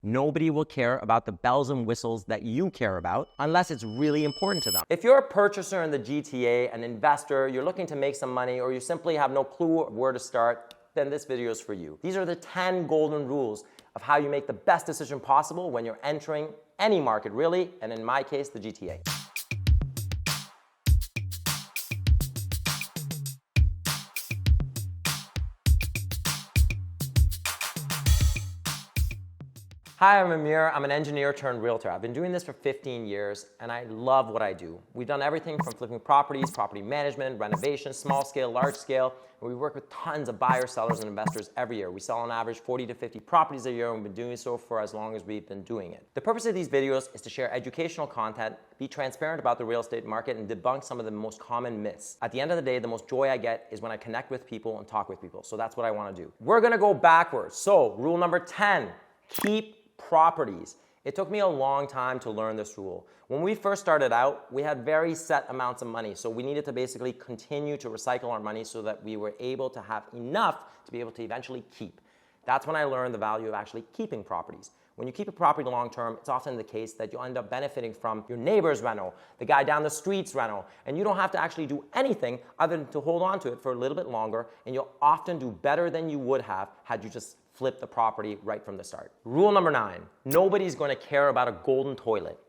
Nobody will care about the bells and whistles that you care about unless it's really important to them. If you're a purchaser in the GTA, an investor, you're looking to make some money, or you simply have no clue where to start, then this video is for you. These are the 10 golden rules of how you make the best decision possible when you're entering any market, really, and in my case, the GTA. Hi, I'm Amir. I'm an engineer turned realtor. I've been doing this for 15 years and I love what I do. We've done everything from flipping properties, property management, renovation, small scale, large scale. And we work with tons of buyers, sellers, and investors every year. We sell on average 40 to 50 properties a year, and we've been doing so for as long as we've been doing it. The purpose of these videos is to share educational content, be transparent about the real estate market, and debunk some of the most common myths. At the end of the day, the most joy I get is when I connect with people and talk with people. So that's what I want to do. We're going to go backwards. So rule number 10, keep properties. It took me a long time to learn this rule. When we first started out, we had very set amounts of money, so we needed to basically continue to recycle our money so that we were able to have enough to be able to eventually keep. That's when I learned the value of actually keeping properties. When you keep a property long term, it's often the case that you end up benefiting from your neighbor's rental, the guy down the street's rental, and you don't have to actually do anything other than to hold on to it for a little bit longer, and you'll often do better than you would have had you just flip the property right from the start. Rule number 9, nobody's going to care about a golden toilet.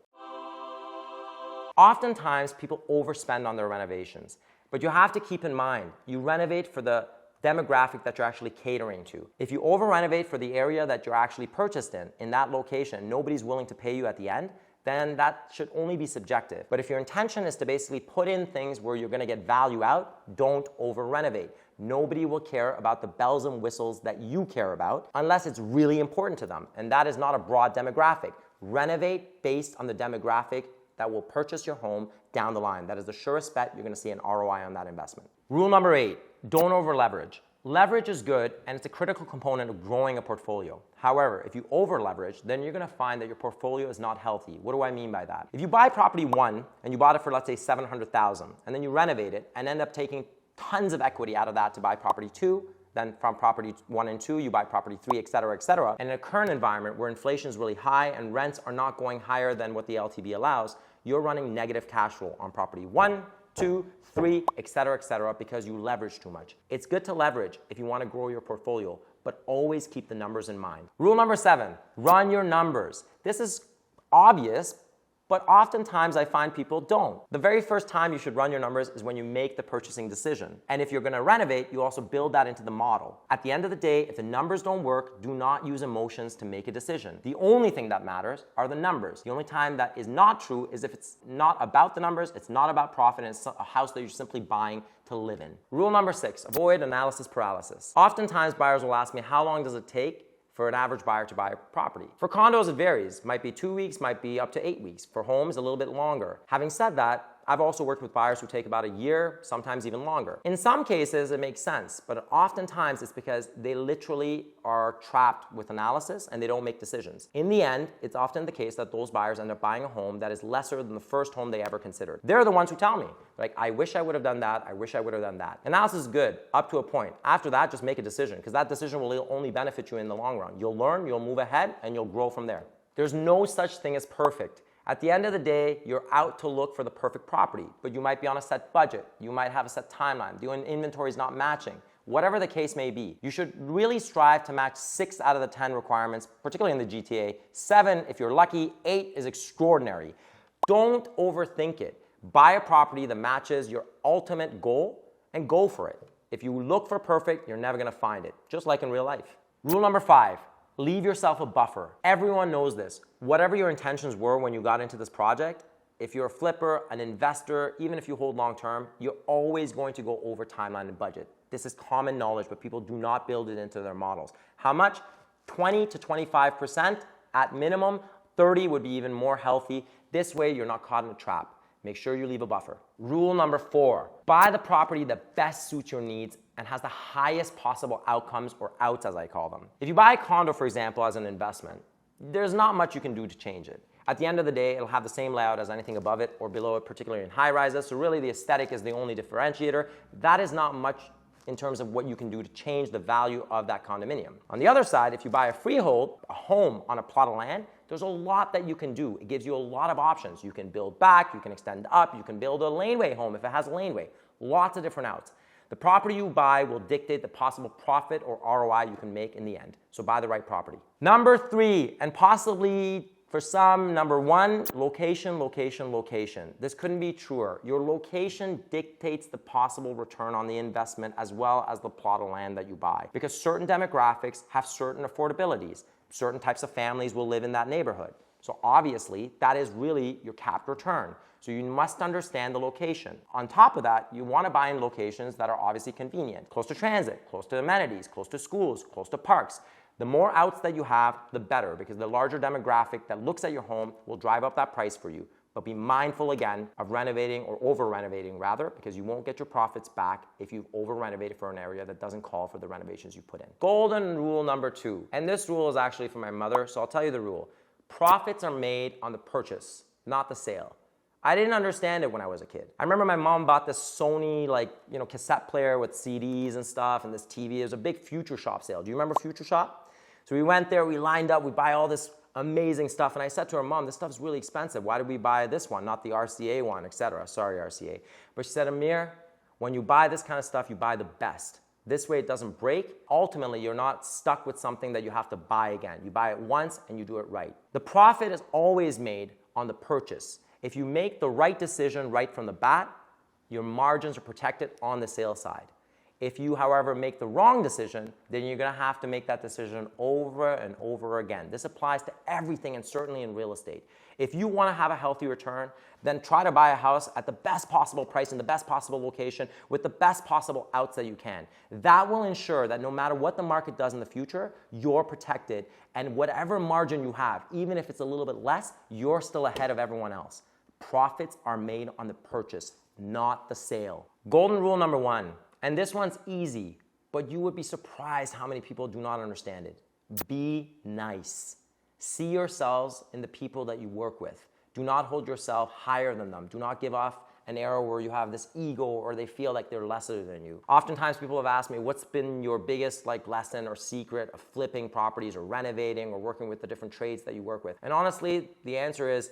Oftentimes, people overspend on their renovations, but you have to keep in mind, you renovate for the demographic that you're actually catering to. If you over-renovate for the area that you're actually purchased in that location, nobody's willing to pay you at the end, then that should only be subjective. But if your intention is to basically put in things where you're gonna get value out, don't over-renovate. Nobody will care about the bells and whistles that you care about unless it's really important to them. And that is not a broad demographic. Renovate based on the demographic that will purchase your home down the line. That is the surest bet you're gonna see an ROI on that investment. Rule number 8, don't over leverage. Leverage is good and it's a critical component of growing a portfolio. However, if you over leverage, then you're gonna find that your portfolio is not healthy. What do I mean by that? If you buy property 1 and you bought it for, let's say, $700,000, and then you renovate it and end up taking tons of equity out of that to buy property 2, then from property 1 and 2, you buy property 3, et cetera, et cetera. And in a current environment where inflation is really high and rents are not going higher than what the LTV allows, you're running negative cash flow on property 1, 2, 3, et cetera, because you leverage too much. It's good to leverage if you want to grow your portfolio, but always keep the numbers in mind. Rule number 7, run your numbers. This is obvious, but oftentimes I find people don't. The very first time you should run your numbers is when you make the purchasing decision. And if you're gonna renovate, you also build that into the model. At the end of the day, if the numbers don't work, do not use emotions to make a decision. The only thing that matters are the numbers. The only time that is not true is if it's not about the numbers, it's not about profit, and it's a house that you're simply buying to live in. Rule number 6, avoid analysis paralysis. Oftentimes buyers will ask me, how long does it take for an average buyer to buy a property? For condos, it varies. Might be 2 weeks, might be up to 8 weeks. For homes, a little bit longer. Having said that, I've also worked with buyers who take about a year, sometimes even longer. In some cases, it makes sense, but oftentimes it's because they literally are trapped with analysis and they don't make decisions. In the end, it's often the case that those buyers end up buying a home that is lesser than the first home they ever considered. They're the ones who tell me, like, I wish I would have done that, I wish I would have done that. Analysis is good, up to a point. After that, just make a decision, because that decision will only benefit you in the long run. You'll learn, you'll move ahead, and you'll grow from there. There's no such thing as perfect. At the end of the day, you're out to look for the perfect property, but you might be on a set budget. You might have a set timeline. The inventory is not matching. Whatever the case may be, you should really strive to match 6 out of the 10 requirements, particularly in the GTA. 7, if you're lucky. 8 is extraordinary. Don't overthink it. Buy a property that matches your ultimate goal and go for it. If you look for perfect, you're never gonna find it, just like in real life. Rule number 5. Leave yourself a buffer. Everyone knows this. Whatever your intentions were when you got into this project, if you're a flipper, an investor, even if you hold long term, you're always going to go over timeline and budget. This is common knowledge, but people do not build it into their models. How much? 20 to 25% at minimum. 30 would be even more healthy. This way, you're not caught in a trap. Make sure you leave a buffer. Rule number 4, buy the property that best suits your needs and has the highest possible outcomes, or outs as I call them. If you buy a condo, for example, as an investment, there's not much you can do to change it. At the end of the day, it'll have the same layout as anything above it or below it, particularly in high rises. So really the aesthetic is the only differentiator. That is not much in terms of what you can do to change the value of that condominium. On the other side, if you buy a freehold, a home on a plot of land, there's a lot that you can do. It gives you a lot of options. You can build back, you can extend up, you can build a laneway home if it has a laneway. Lots of different outs. The property you buy will dictate the possible profit or ROI you can make in the end. So buy the right property. Number 3, and possibly for some, number 1, location, location, location. This couldn't be truer. Your location dictates the possible return on the investment as well as the plot of land that you buy. Because certain demographics have certain affordabilities. Certain types of families will live in that neighborhood. So obviously, that is really your capped return. So you must understand the location. On top of that, you want to buy in locations that are obviously convenient. Close to transit, close to amenities, close to schools, close to parks. The more outs that you have, the better, because the larger demographic that looks at your home will drive up that price for you. But be mindful again of renovating or over-renovating rather, because you won't get your profits back if you've over-renovated for an area that doesn't call for the renovations you put in. Golden rule number 2, and this rule is actually from my mother, so I'll tell you the rule. Profits are made on the purchase, not the sale. I didn't understand it when I was a kid. I remember my mom bought this Sony cassette player with CDs and stuff and this TV. It was a big Future Shop sale. Do you remember Future Shop? So we went there, we lined up, we buy all this amazing stuff. And I said to her, Mom, this stuff's really expensive. Why did we buy this one, not the RCA one, etc.? Sorry, RCA. But she said, Amir, when you buy this kind of stuff, you buy the best. This way it doesn't break. Ultimately, you're not stuck with something that you have to buy again. You buy it once and you do it right. The profit is always made on the purchase. If you make the right decision right from the bat, your margins are protected on the sales side. If you, however, make the wrong decision, then you're going to have to make that decision over and over again. This applies to everything and certainly in real estate. If you want to have a healthy return, then try to buy a house at the best possible price in the best possible location with the best possible outs that you can. That will ensure that no matter what the market does in the future, you're protected, and whatever margin you have, even if it's a little bit less, you're still ahead of everyone else. Profits are made on the purchase, not the sale. Golden rule number 1, and this one's easy, but you would be surprised how many people do not understand it. Be nice. See yourselves in the people that you work with. Do not hold yourself higher than them. Do not give off an era where you have this ego or they feel like they're lesser than you. Oftentimes people have asked me, what's been your biggest lesson or secret of flipping properties or renovating or working with the different trades that you work with? And honestly, the answer is,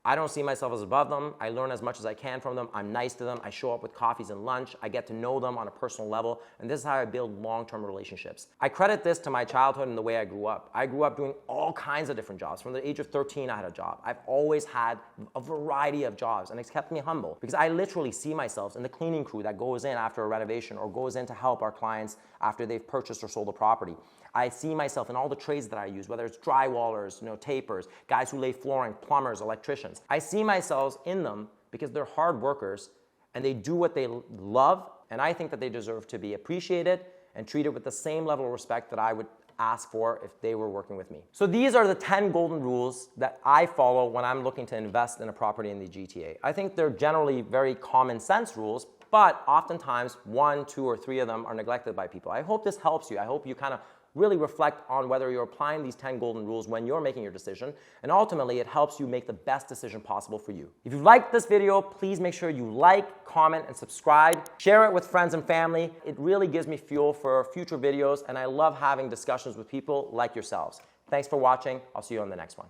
I don't see myself as above them. I learn as much as I can from them. I'm nice to them. I show up with coffees and lunch. I get to know them on a personal level. And this is how I build long-term relationships. I credit this to my childhood and the way I grew up. I grew up doing all kinds of different jobs. From the age of 13, I had a job. I've always had a variety of jobs, and it's kept me humble because I literally see myself in the cleaning crew that goes in after a renovation or goes in to help our clients after they've purchased or sold a property. I see myself in all the trades that I use, whether it's drywallers, tapers, guys who lay flooring, plumbers, electricians. I see myself in them because they're hard workers and they do what they love, and I think that they deserve to be appreciated and treated with the same level of respect that I would ask for if they were working with me. So these are the 10 golden rules that I follow when I'm looking to invest in a property in the GTA. I think they're generally very common sense rules, but oftentimes 1, 2, or 3 of them are neglected by people. I hope this helps you. I hope you kind of really reflect on whether you're applying these 10 golden rules when you're making your decision, and ultimately it helps you make the best decision possible for you. If you liked this video, please make sure you like, comment, and subscribe. Share it with friends and family. It really gives me fuel for future videos, and I love having discussions with people like yourselves. Thanks for watching. I'll see you on the next one.